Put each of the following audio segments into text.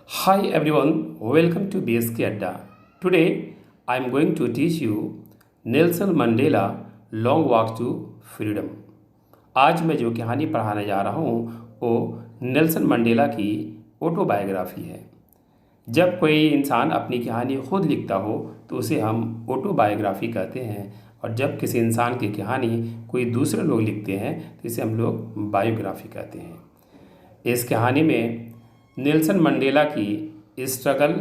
Hi everyone, welcome to BSK Adda. Today I am going to teach you Nelson Mandela long walk to freedom. आज मैं जो कहानी पढ़ाने जा रहा हूँ वो नेल्सन मंडेला की ऑटोबायोग्राफी है। जब कोई इंसान अपनी कहानी खुद लिखता हो तो उसे हम ऑटोबायोग्राफी कहते हैं, और जब किसी इंसान की कहानी कोई दूसरे लोग लिखते हैं तो इसे हम लोग बायोग्राफी कहते हैं। इस कहानी में नेल्सन मंडेला की स्ट्रगल,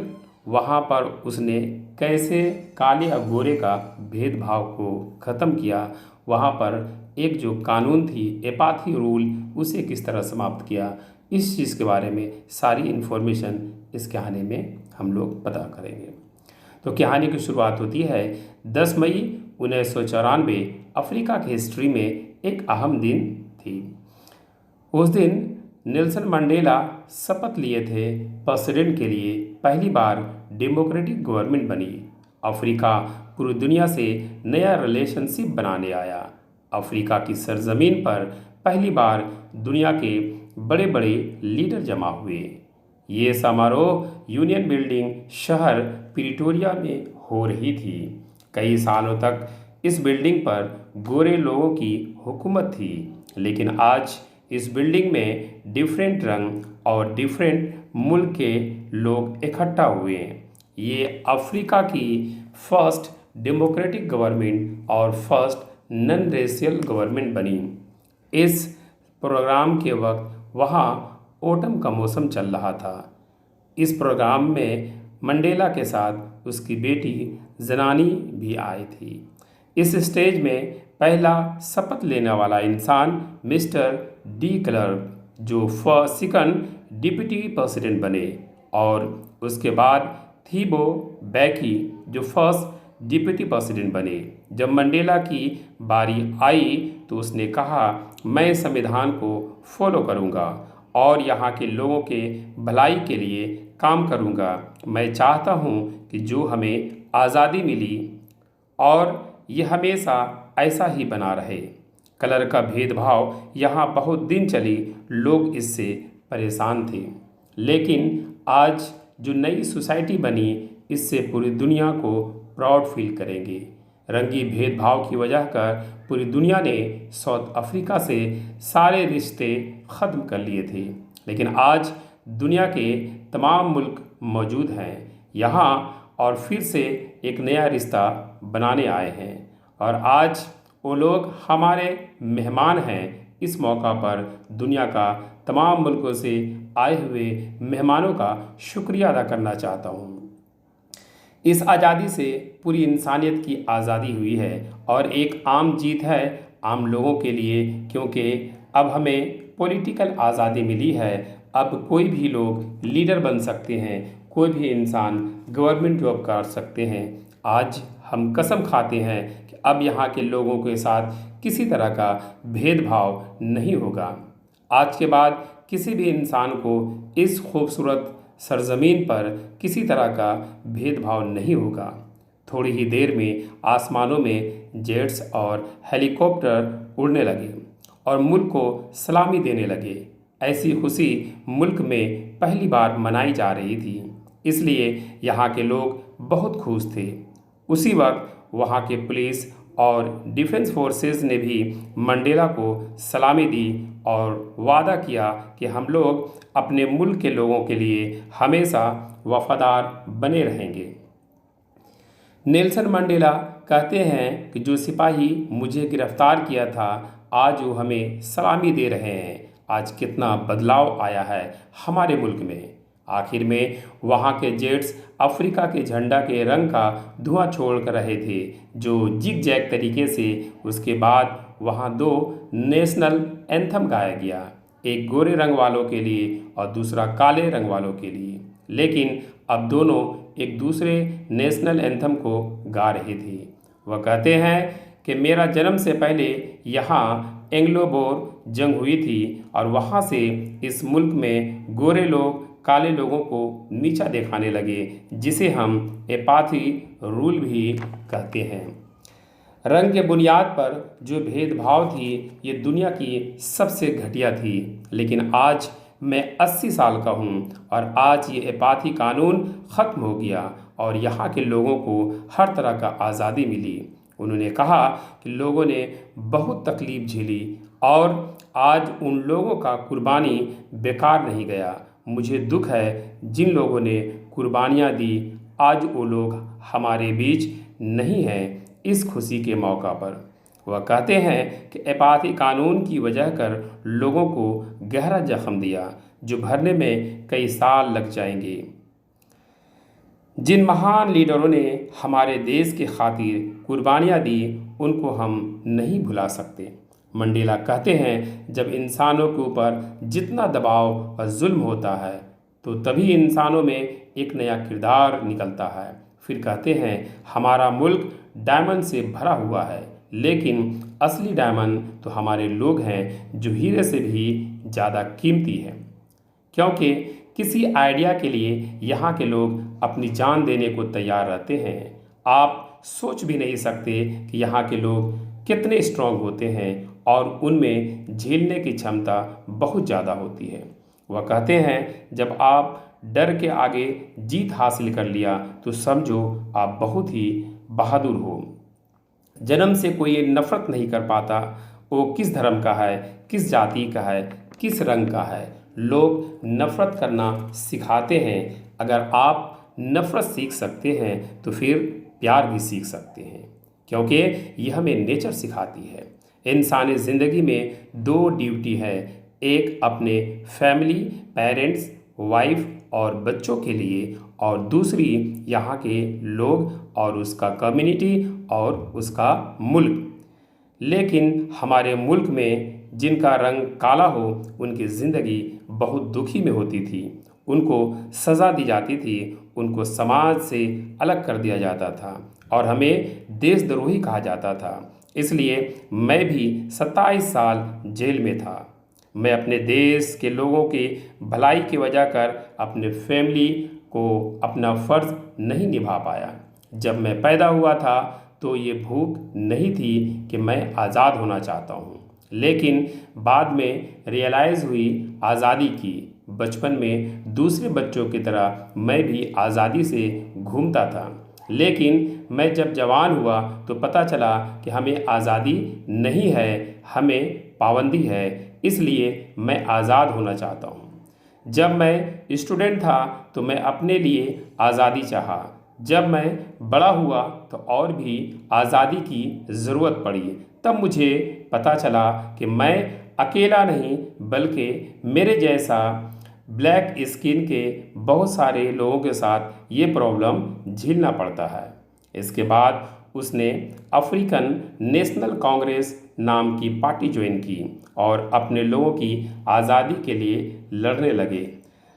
वहाँ पर उसने कैसे काले और गोरे का भेदभाव को ख़त्म किया, वहाँ पर एक जो कानून थी एपाथी रूल उसे किस तरह समाप्त किया, इस चीज़ के बारे में सारी इन्फॉर्मेशन इस कहानी में हम लोग पता करेंगे। तो कहानी की शुरुआत होती है 10 मई 1994। अफ्रीका की हिस्ट्री में एक अहम दिन थी। उस दिन नेल्सन मंडेला शपथ लिए थे प्रेसिडेंट के लिए। पहली बार डेमोक्रेटिक गवर्नमेंट बनी। अफ्रीका पूरी दुनिया से नया रिलेशनशिप बनाने आया। अफ्रीका की सरजमीन पर पहली बार दुनिया के बड़े बड़े लीडर जमा हुए। ये समारोह यूनियन बिल्डिंग शहर प्रिटोरिया में हो रही थी। कई सालों तक इस बिल्डिंग पर गोरे लोगों की हुकूमत थी, लेकिन आज इस बिल्डिंग में डिफरेंट रंग और डिफरेंट मुल्क के लोग इकट्ठा हुए हैं। ये अफ्रीका की फर्स्ट डेमोक्रेटिक गवर्नमेंट और फर्स्ट नॉन रेशियल गवर्नमेंट बनी। इस प्रोग्राम के वक्त वहाँ ऑटम का मौसम चल रहा था। इस प्रोग्राम में मंडेला के साथ उसकी बेटी जनानी भी आई थी। इस स्टेज में पहला शपथ लेने वाला इंसान मिस्टर डी क्लर्क, जो सेकंड डिप्टी प्रेसिडेंट बने, और उसके बाद थीबो बैकी, जो फर्स्ट डिप्टी प्रेसिडेंट बने। जब मंडेला की बारी आई तो उसने कहा, मैं संविधान को फॉलो करूंगा और यहाँ के लोगों के भलाई के लिए काम करूंगा। मैं चाहता हूँ कि जो हमें आज़ादी मिली और ये हमेशा ऐसा ही बना रहे। कलर का भेदभाव यहाँ बहुत दिन चली, लोग इससे परेशान थे, लेकिन आज जो नई सोसाइटी बनी इससे पूरी दुनिया को प्राउड फील करेंगे। रंगी भेदभाव की वजह कर पूरी दुनिया ने साउथ अफ्रीका से सारे रिश्ते ख़त्म कर लिए थे, लेकिन आज दुनिया के तमाम मुल्क मौजूद हैं यहाँ और फिर से एक नया रिश्ता बनाने आए हैं, और आज वो लोग हमारे मेहमान हैं। इस मौका पर दुनिया का तमाम मुल्कों से आए हुए मेहमानों का शुक्रिया अदा करना चाहता हूँ। इस आज़ादी से पूरी इंसानियत की आज़ादी हुई है और एक आम जीत है आम लोगों के लिए, क्योंकि अब हमें पॉलिटिकल आज़ादी मिली है। अब कोई भी लोग लीडर बन सकते हैं, कोई भी इंसान गवर्नमेंट जॉब कर सकते हैं। आज हम कसम खाते हैं कि अब यहाँ के लोगों के साथ किसी तरह का भेदभाव नहीं होगा। आज के बाद किसी भी इंसान को इस खूबसूरत सरजमीन पर किसी तरह का भेदभाव नहीं होगा। थोड़ी ही देर में आसमानों में जेट्स और हेलीकॉप्टर उड़ने लगे और मुल्क को सलामी देने लगे। ऐसी खुशी मुल्क में पहली बार मनाई जा रही थी, इसलिए यहाँ के लोग बहुत खुश थे। उसी वक्त वहाँ के पुलिस और डिफेंस फोर्सेस ने भी मंडेला को सलामी दी और वादा किया कि हम लोग अपने मुल्क के लोगों के लिए हमेशा वफादार बने रहेंगे। नेल्सन मंडेला कहते हैं कि जो सिपाही मुझे गिरफ्तार किया था आज वो हमें सलामी दे रहे हैं। आज कितना बदलाव आया है हमारे मुल्क में। आखिर में वहाँ के जेट्स अफ्रीका के झंडा के रंग का धुआं छोड़ कर रहे थे, जो जिग जैग तरीके से। उसके बाद वहाँ 2 नेशनल एंथम गाया गया, एक गोरे रंग वालों के लिए और दूसरा काले रंग वालों के लिए, लेकिन अब दोनों एक दूसरे नेशनल एंथम को गा रहे थे। वह कहते हैं कि मेरा जन्म से पहले यहाँ एंग्लो बोर जंग हुई थी और वहाँ से इस मुल्क में गोरे लोग काले लोगों को नीचा दिखाने लगे, जिसे हम एपाथी रूल भी कहते हैं। रंग के बुनियाद पर जो भेदभाव थी ये दुनिया की सबसे घटिया थी, लेकिन आज मैं 80 साल का हूँ और आज ये एपाथी कानून ख़त्म हो गया और यहाँ के लोगों को हर तरह का आज़ादी मिली। उन्होंने कहा कि लोगों ने बहुत तकलीफ़ झेली और आज उन लोगों का कुर्बानी बेकार नहीं गया। मुझे दुख है जिन लोगों ने कुर्बानियाँ दी, आज वो लोग हमारे बीच नहीं हैं। इस खुशी के मौका पर वह कहते हैं कि एपाथी कानून की वजह कर लोगों को गहरा जख्म दिया जो भरने में कई साल लग जाएंगे। जिन महान लीडरों ने हमारे देश के खातिर कुर्बानियाँ दी उनको हम नहीं भुला सकते। मंडेला कहते हैं जब इंसानों के ऊपर जितना दबाव और जुल्म होता है तो तभी इंसानों में एक नया किरदार निकलता है। फिर कहते हैं हमारा मुल्क डायमंड से भरा हुआ है, लेकिन असली डायमंड तो हमारे लोग हैं जो हीरे से भी ज़्यादा कीमती है, क्योंकि किसी आइडिया के लिए यहाँ के लोग अपनी जान देने को तैयार रहते हैं। आप सोच भी नहीं सकते कि यहाँ के लोग कितने स्ट्रांग होते हैं और उनमें झेलने की क्षमता बहुत ज़्यादा होती है। वह कहते हैं जब आप डर के आगे जीत हासिल कर लिया तो समझो आप बहुत ही बहादुर हो। जन्म से कोई नफरत नहीं कर पाता, वो किस धर्म का है, किस जाति का है, किस रंग का है। लोग नफरत करना सिखाते हैं। अगर आप नफरत सीख सकते हैं तो फिर प्यार भी सीख सकते हैं, क्योंकि यह हमें नेचर सिखाती है। इंसानी ज़िंदगी में दो ड्यूटी है, एक अपने फैमिली, पेरेंट्स, वाइफ और बच्चों के लिए, और दूसरी यहाँ के लोग और उसका कम्युनिटी और उसका मुल्क। लेकिन हमारे मुल्क में जिनका रंग काला हो उनकी ज़िंदगी बहुत दुखी में होती थी। उनको सज़ा दी जाती थी, उनको समाज से अलग कर दिया जाता था और हमें देशद्रोही कहा जाता था। इसलिए मैं भी 27 साल जेल में था। मैं अपने देश के लोगों की भलाई की वजह कर अपने फैमिली को अपना फ़र्ज़ नहीं निभा पाया। जब मैं पैदा हुआ था तो ये भूख नहीं थी कि मैं आज़ाद होना चाहता हूँ, लेकिन बाद में रियलाइज़ हुई आज़ादी की। बचपन में दूसरे बच्चों की तरह मैं भी आज़ादी से घूमता था, लेकिन मैं जब जवान हुआ तो पता चला कि हमें आज़ादी नहीं है, हमें पाबंदी है। इसलिए मैं आज़ाद होना चाहता हूँ। जब मैं स्टूडेंट था तो मैं अपने लिए आज़ादी चाहा। जब मैं बड़ा हुआ तो और भी आज़ादी की ज़रूरत पड़ी। तब मुझे पता चला कि मैं अकेला नहीं बल्कि मेरे जैसा ब्लैक स्किन के बहुत सारे लोगों के साथ ये प्रॉब्लम झेलना पड़ता है। इसके बाद उसने अफ्रीकन नेशनल कांग्रेस नाम की पार्टी ज्वाइन की और अपने लोगों की आज़ादी के लिए लड़ने लगे।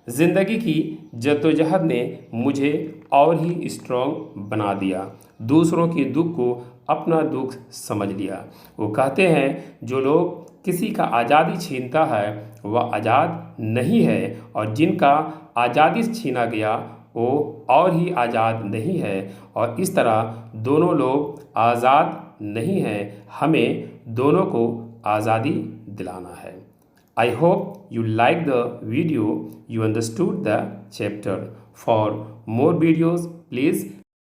ज़िंदगी की जद्दोजहद ने मुझे और ही स्ट्रॉन्ग बना दिया। दूसरों के दुख को अपना दुख समझ लिया। वो कहते हैं जो लोग किसी का आज़ादी छीनता है वह आज़ाद नहीं है, और जिनका आज़ादी छीना गया वो और ही आज़ाद नहीं है। और इस तरह दोनों लोग आज़ाद नहीं हैं, हमें दोनों को आज़ादी दिलाना है। I hope you liked the video, you understood the chapter. For more videos, please